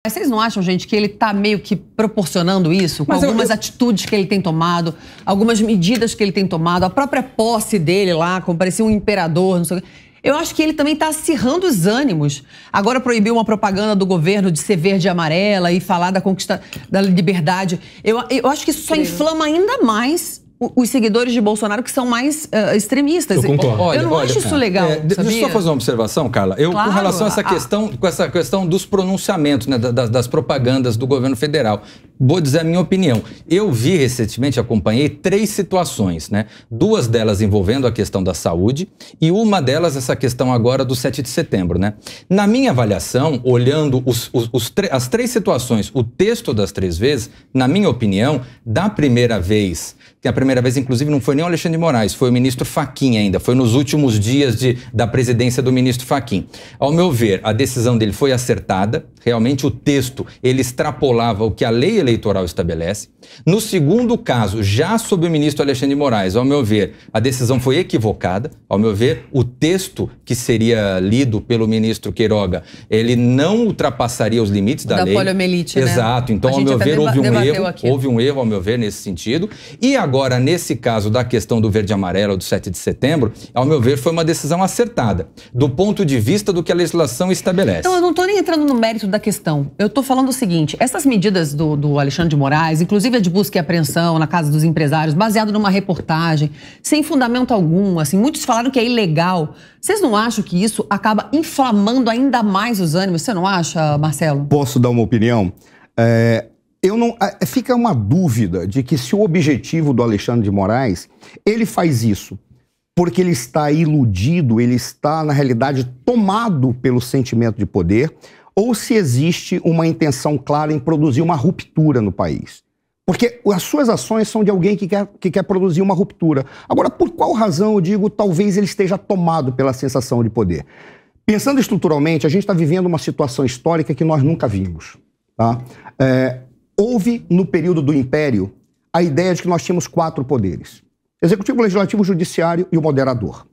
Vocês não acham, gente, que ele está meio que proporcionando isso? Com algumas atitudes que ele tem tomado, algumas medidas que ele tem tomado, a própria posse dele lá, como parecia um imperador, não sei o quê. Eu acho que ele também está acirrando os ânimos. Agora proibiu uma propaganda do governo de ser verde e amarela e falar da conquista da liberdade. Eu acho que isso só inflama ainda mais os seguidores de Bolsonaro, que são mais extremistas. Eu concordo. Eu não acho isso legal, Deixa eu só fazer uma observação, Carla. Claro, com relação a essa questão dos pronunciamentos, né, das propagandas do governo federal, vou dizer a minha opinião. Eu vi recentemente, acompanhei 3 situações, né? 2 delas envolvendo a questão da saúde e uma delas essa questão agora do 7 de setembro, né? Na minha avaliação, olhando as 3 situações, o texto das 3 vezes, na minha opinião, da primeira vez, que a primeira vez, inclusive, não foi nem o Alexandre de Moraes, foi o ministro Fachin ainda, foi nos últimos dias da presidência do ministro Fachin. Ao meu ver, a decisão dele foi acertada, realmente o texto, ele extrapolava o que a lei eleitoral estabelece. No segundo caso, já sob o ministro Alexandre de Moraes, ao meu ver, a decisão foi equivocada, ao meu ver, o texto que seria lido pelo ministro Queiroga, ele não ultrapassaria os limites da lei. Da poliomielite, né? Exato, então, ao meu ver, houve um erro, ao meu ver, nesse sentido. E agora, nesse caso da questão do verde e amarelo, do 7 de setembro, ao meu ver, foi uma decisão acertada, do ponto de vista do que a legislação estabelece. Então, eu não estou nem entrando no mérito da questão. Eu estou falando o seguinte, essas medidas do Alexandre de Moraes, inclusive a de busca e apreensão na casa dos empresários, baseado numa reportagem, sem fundamento algum, assim, muitos falaram que é ilegal. Vocês não acham que isso acaba inflamando ainda mais os ânimos? Você não acha, Marcelo? Posso dar uma opinião? Fica uma dúvida de que se o objetivo do Alexandre de Moraes, ele faz isso porque ele está iludido, ele está, na realidade, tomado pelo sentimento de poder, ou se existe uma intenção clara em produzir uma ruptura no país. Porque as suas ações são de alguém que quer produzir uma ruptura. Agora, por qual razão eu digo talvez ele esteja tomado pela sensação de poder? Pensando estruturalmente, a gente está vivendo uma situação histórica que nós nunca vimos. Tá? Houve, no período do Império, a ideia de que nós tínhamos 4 poderes. Executivo, Legislativo, Judiciário e o Moderador.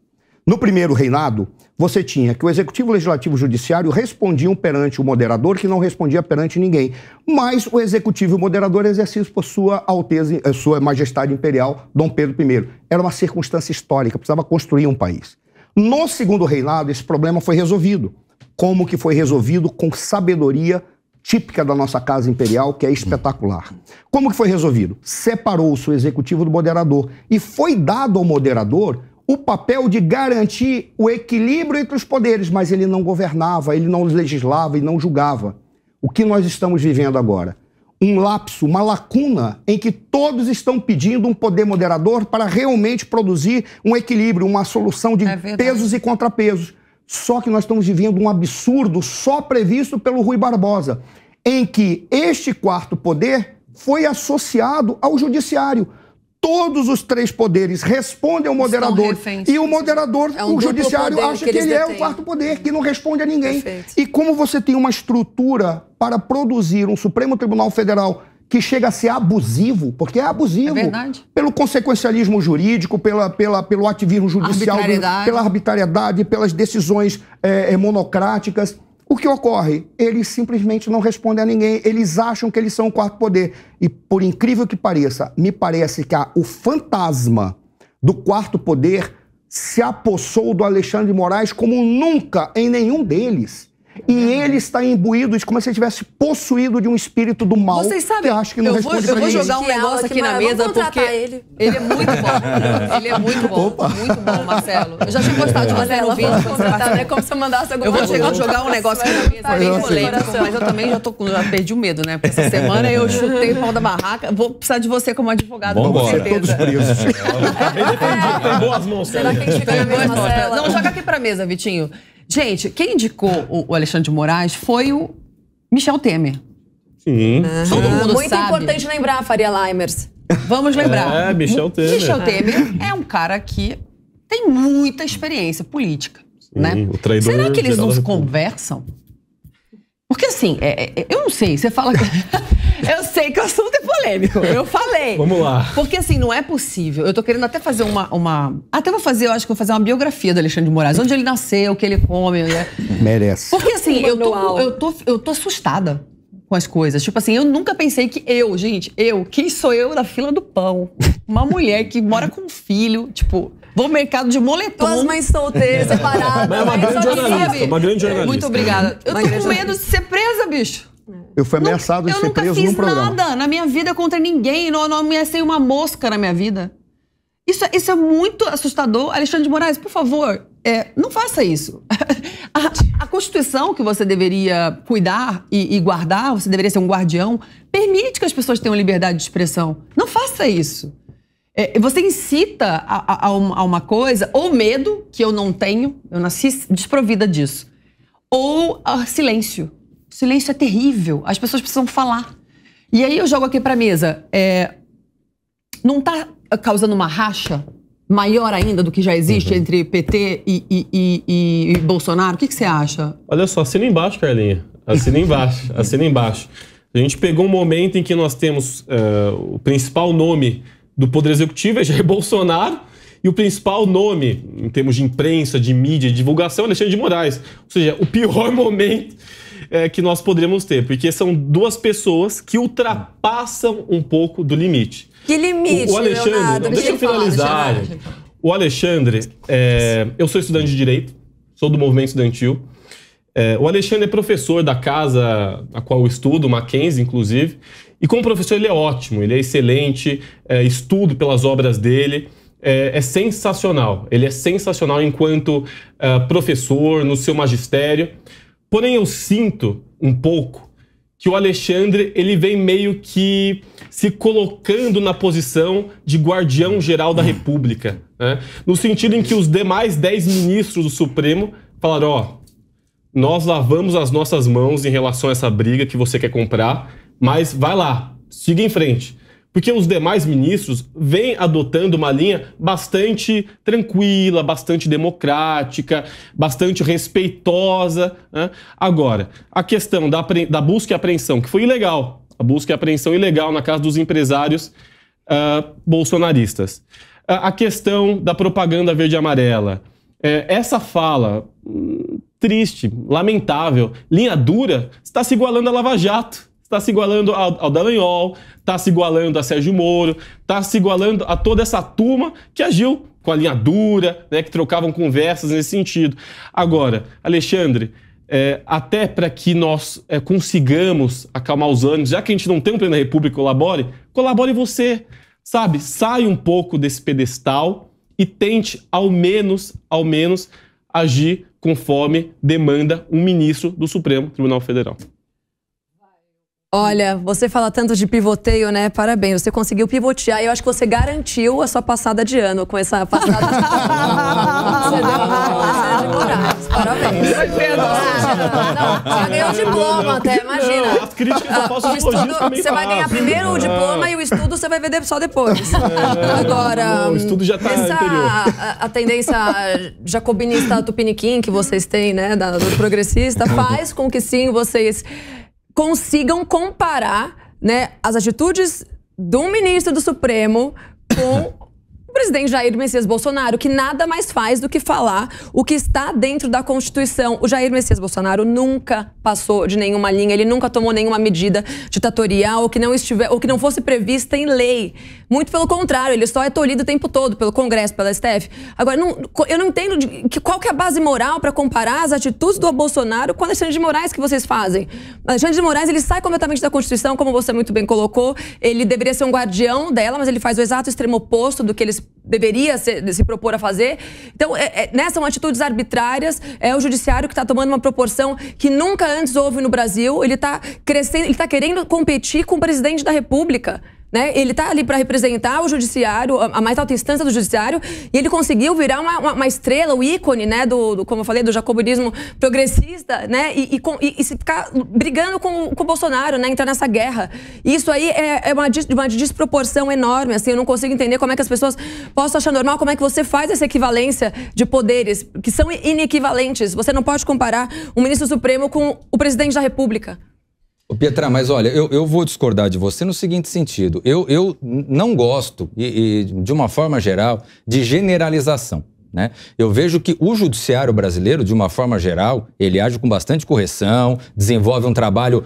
No primeiro reinado, você tinha que o Executivo, Legislativo e o Judiciário respondiam perante o Moderador, que não respondia perante ninguém. Mas o Executivo e o Moderador exerciam por Sua Alteza, Sua Majestade Imperial, Dom Pedro I. Era uma circunstância histórica, precisava construir um país. No segundo reinado, esse problema foi resolvido. Como que foi resolvido? Com sabedoria típica da nossa Casa Imperial, que é espetacular. Como que foi resolvido? Separou-se o Executivo do Moderador e foi dado ao Moderador o papel de garantir o equilíbrio entre os poderes, mas ele não governava, ele não legislava e não julgava. O que nós estamos vivendo agora? Um lapso, uma lacuna em que todos estão pedindo um poder moderador para realmente produzir um equilíbrio, uma solução de pesos e contrapesos. Só que nós estamos vivendo um absurdo só previsto pelo Rui Barbosa, em que este 4º poder foi associado ao judiciário. Todos os 3 poderes respondem ao moderador e o moderador, o judiciário, acha que ele é o 4º poder, que não responde a ninguém. Perfeito. E como você tem uma estrutura para produzir um Supremo Tribunal Federal que chega a ser abusivo, porque é abusivo, pelo consequencialismo jurídico, pelo ativismo judicial, pela arbitrariedade, pelas decisões monocráticas. O que ocorre? Eles simplesmente não respondem a ninguém, eles acham que eles são o 4º poder. E, por incrível que pareça, me parece que o fantasma do 4º poder se apossou do Alexandre de Moraes como nunca em nenhum deles. E ele está imbuído, como se ele tivesse possuído de um espírito do mal. Vocês sabem, que acha que não responde pra ninguém. Eu vou jogar um negócio aqui na mesa, porque ele é muito bom. Ele é muito bom, muito bom, Marcelo. Eu já tinha gostado de você no vídeo. É como se eu mandasse alguma coisa. Eu vou jogar um negócio aqui na mesa, bem polêmico, mas eu também já perdi o medo, né? Porque essa semana eu chutei o pau da barraca. Vou precisar de você como advogado, com certeza. Todos presos. Tem boas mãos, será que a gente fica mesmo, Marcela? Não, joga aqui pra mesa, Vitinho. Gente, quem indicou o Alexandre de Moraes foi o Michel Temer. Sim. Todo mundo muito sabe. Importante lembrar, Faria Limers. Vamos lembrar. Michel Temer. Michel Temer é um cara que tem muita experiência política, né? O traidor. Será que eles não se conversam? Porque assim, eu não sei, você fala que... Eu sei que o assunto é polêmico, eu falei. Vamos lá. Porque assim, não é possível. Eu tô querendo até fazer Até vou fazer, eu acho que vou fazer uma biografia do Alexandre de Moraes. Onde ele nasceu, o que ele come. Merece. Porque assim, eu tô assustada com as coisas. Tipo assim, eu nunca pensei que quem sou eu na fila do pão? Uma mulher que mora com um filho, tipo, vou ao mercado de moletom. Duas mães solteiras, separadas. Mas é uma grande jornalista, uma grande jornalista. Muito obrigada. Eu tô com medo de ser presa, bicho. Eu fui ameaçado de ser preso num programa. Eu nunca fiz nada na minha vida contra ninguém. Não ameacei uma mosca na minha vida. Isso é muito assustador. Alexandre de Moraes, por favor, não faça isso. A Constituição que você deveria cuidar e guardar, você deveria ser um guardião, permite que as pessoas tenham liberdade de expressão. Não faça isso. Você incita a uma coisa, ou medo, que eu não tenho, eu nasci desprovida disso, ou silêncio. Silêncio é terrível, as pessoas precisam falar. E aí eu jogo aqui pra mesa, não está causando uma racha maior ainda do que já existe entre PT e Bolsonaro? O que você acha? Olha só, assina embaixo, Carlinha. Assina embaixo, assina embaixo. A gente pegou um momento em que nós temos o principal nome do Poder Executivo é Jair Bolsonaro e o principal nome, em termos de imprensa, de mídia, de divulgação, é Alexandre de Moraes. Ou seja, o pior momento que nós poderíamos ter, porque são duas pessoas que ultrapassam um pouco do limite. Que limite, o Alexandre, Leonardo? Deixa eu finalizar. O Alexandre, eu sou estudante de Direito, sou do movimento estudantil. O Alexandre é professor da casa a qual eu estudo, Mackenzie, inclusive. E como professor ele é ótimo, ele é excelente, estudo pelas obras dele. É sensacional, ele é sensacional enquanto professor, no seu magistério. Porém, eu sinto um pouco que o Alexandre ele vem meio que se colocando na posição de guardião geral da República, né? No sentido em que os demais 10 ministros do Supremo falaram, nós lavamos as nossas mãos em relação a essa briga que você quer comprar, mas vai lá, siga em frente. Porque os demais ministros vêm adotando uma linha bastante tranquila, bastante democrática, bastante respeitosa, né? Agora, a questão da busca e apreensão, que foi ilegal, a busca e apreensão ilegal na casa dos empresários bolsonaristas. A questão da propaganda verde e amarela. Essa fala triste, lamentável, linha dura, está se igualando a Lava Jato. Está se igualando ao Dallagnol, está se igualando a Sérgio Moro, está se igualando a toda essa turma que agiu com a linha dura, né, que trocavam conversas nesse sentido. Agora, Alexandre, até para que nós consigamos acalmar os ânimos, já que a gente não tem um pleno da República, colabore você, sabe? Saia um pouco desse pedestal e tente, ao menos, agir conforme demanda um ministro do Supremo Tribunal Federal. Olha, você fala tanto de pivoteio, né? Parabéns, você conseguiu pivotear e eu acho que você garantiu a sua passada de ano com essa passada de ano. Você deu de Moraes. Parabéns. Já ganhou o diploma até, imagina. As críticas eu posso elogios também. Você vai ganhar primeiro o diploma e o estudo você vai ver só depois. Agora, o estudo já tá anterior. A tendência jacobinista tupiniquim que vocês têm, né? Do progressista, faz com que sim, vocês consigam comparar, né, as atitudes de um ministro do Supremo com o presidente Jair Messias Bolsonaro, que nada mais faz do que falar o que está dentro da Constituição. O Jair Messias Bolsonaro nunca passou de nenhuma linha, ele nunca tomou nenhuma medida ditatorial ou que não fosse prevista em lei. Muito pelo contrário, ele só é tolhido o tempo todo pelo Congresso, pela STF. Agora, eu não entendo qual que é a base moral para comparar as atitudes do Bolsonaro com o Alexandre de Moraes que vocês fazem. O Alexandre de Moraes, ele sai completamente da Constituição, como você muito bem colocou. Ele deveria ser um guardião dela, mas ele faz o exato extremo oposto do que ele deveria se propor a fazer. Então, são atitudes arbitrárias. É o judiciário que está tomando uma proporção que nunca antes houve no Brasil. Ele está crescendo, ele está querendo competir com o presidente da República. Né? Ele está ali para representar o judiciário, a mais alta instância do judiciário, e ele conseguiu virar uma estrela, o ícone, né, como eu falei, do jacobinismo progressista, né, e se ficar brigando com o Bolsonaro, né, entrar nessa guerra. Isso aí é uma desproporção enorme, assim, eu não consigo entender como é que as pessoas possam achar normal, como é que você faz essa equivalência de poderes que são inequivalentes. Você não pode comparar um ministro supremo com o presidente da República. Pietra, mas olha, eu vou discordar de você no seguinte sentido. Eu não gosto, de uma forma geral, de generalização. né? Eu vejo que o judiciário brasileiro, de uma forma geral, ele age com bastante correção, desenvolve um trabalho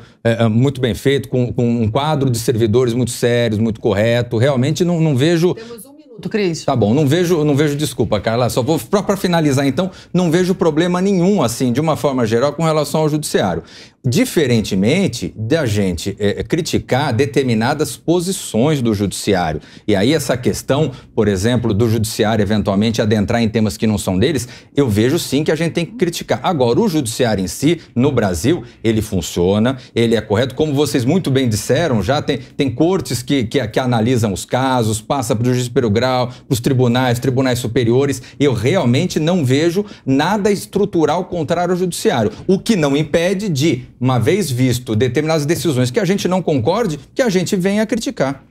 muito bem feito, com um quadro de servidores muito sérios, muito correto. Realmente não vejo... Temos um minuto, Cris. Tá bom, não vejo, desculpa, Carla, só vou para finalizar então, não vejo problema nenhum, assim, de uma forma geral, com relação ao judiciário. Diferentemente da gente criticar determinadas posições do judiciário. E aí essa questão, por exemplo, do judiciário eventualmente adentrar em temas que não são deles, eu vejo sim que a gente tem que criticar. Agora, o judiciário em si, no Brasil, ele funciona, ele é correto. Como vocês muito bem disseram, já tem cortes que analisam os casos, passa para o juiz de primeiro grau, para os tribunais superiores. Eu realmente não vejo nada estrutural contrário ao judiciário. O que não impede de, uma vez visto determinadas decisões que a gente não concorde, que a gente venha a criticar.